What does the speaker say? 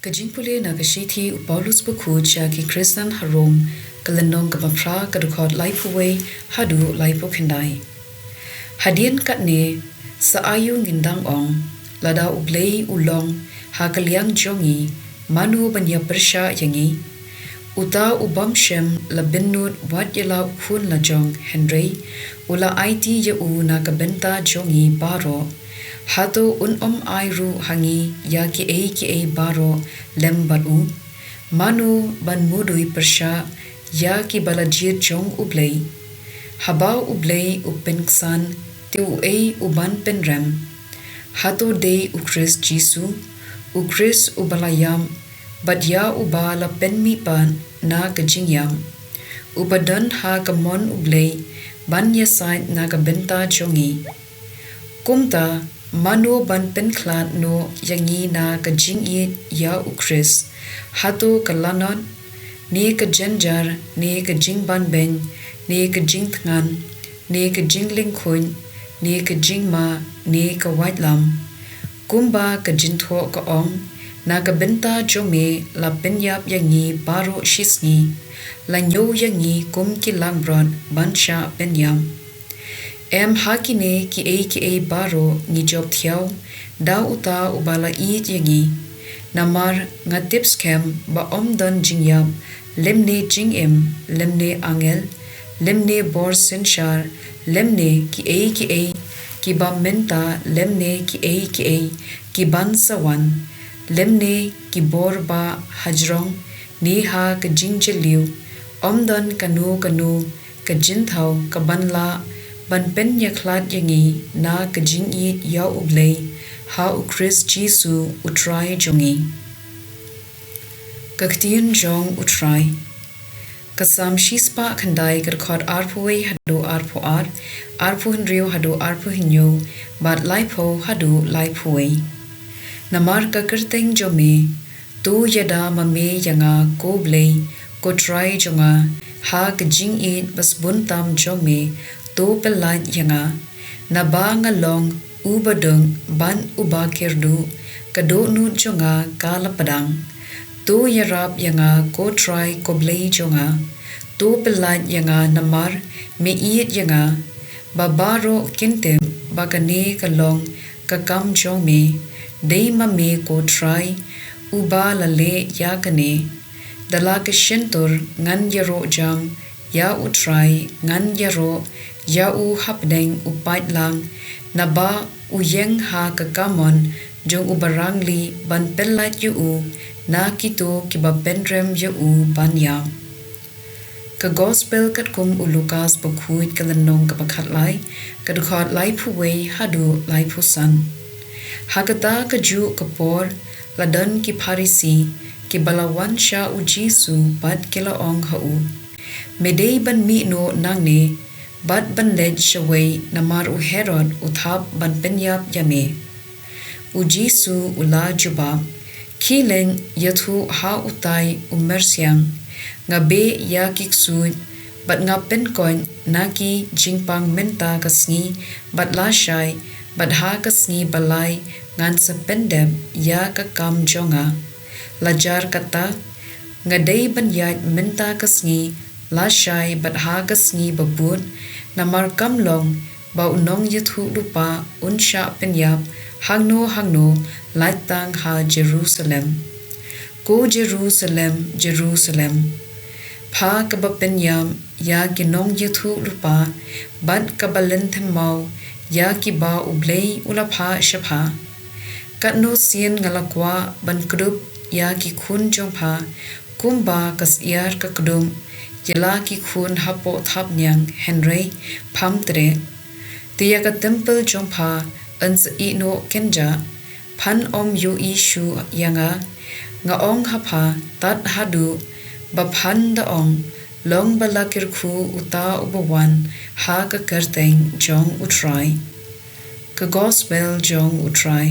Jingpule na kashiti Paulus buku ki Kristen harom kalenong kamapra kadukot laipuwe hadu laipu kendai. Hadian katne sa ayu ngindang ong lada Blei ulong ha kaliang jongi manu banya persya yangi uta ubam shem la benut wat yala kun la jong Henry ula IT ya u na kabenta jongi baro hato airu hangi ya ki a baro lembat u manu ban mudui persya ya ki balajir jong Blei habau Blei upenksan tiu uban penrem hato de ukris jisu ukris ubalayam badya ubala penmi pan na kajingyam ubadan ha kamon Blei ban yasain na kabenta jongi kumta manu ban penklat no yangi na kajingi ya ukris hato kalanon ne kajenjar ne kajingban ben ne kajingtngan ne kajinglingkun ne kajingma ne kawaitlam kumba kajintho kaong na kabenta jome la penyap yangi baro shisni la nyo yangi kum ki langbron bansha penyam em hakine ki a baro ni job thiaw da uta ubala i yangi namar nga tips kem ba omdan jingyam lemne jingem lemne angel lemne bor senshar lemne ki a ki ba menta lemne ki a ki ban sawan lemne ki bor ba hajrong ni ha ka jingjeliu omdan kanu ka jinthau ka banla ban pen yaklat yangi na ka jingi ya Blei ha ukris jisu utrai jongi ka ktien jong utrai kasam shispa khandai karkhot arpuwe hadu arpu hinrio hadu arpu hinyo bat laipo hadu laipuwe namar ka kerteng jome tu yada mame yanga ko Blei ko try jonga ha ka jing it bas buntam jome to pelat yanga na ba ngalong ubadung ban uba kerdu kado nu jonga kala padang tu yarap yanga ko try ko Blei jonga tu pelat yanga namar me it yanga babaro kintem bakane kalong kakam jome dei mame ko try uba lale yakane dala ke shentur ngan yaro jam ya utrai ngan yaro ya u hapdeng upait lang na ba uyeng ha kakamon jong ubarangli ban pelat yu na kito kiba penrem yu banyam ka gospel kat kum Lukas bakhuit kalanong kapakhatlai kadukhat lai phuwe hadu lai phusan hakata kaju kapor ladan ki pharisi ki balawan sha u jisu bat kila ong hau medei ban mi no nangne bat ban led shaway namar u herod uthap ban penyap yame u jisu ula jubab kileng yathu ha utai umersyang ngabe ya kiksu bat nga penkoin naki jingpang menta kasngi bat la shai bat ha kasngi balai ngan sa pendem ya kakam jonga lajar kata ngadei ban yat menta kasngi la shai bat ha kasngi babun namar kamlong ba unong yathu lupa unsha penyap hangno laitang ha Jerusalem ko Jerusalem pha ka ba penyam ya ginong yathu lupa bat kabalen themau ya ki ba Blei ula pha shapha katno sien ngalakwa ban krup ya ki khun jong pha kumba kas yar ka kdum yala ki khun hapo thap nyang Henry phamtre tiya ka temple jong pha ans I no kenja phan om yu ishu yanga nga ong hapha tat hadu ba phan da ong long balakir khu uta ubawan ha ka kerteng jong utrai ka gospel jong utrai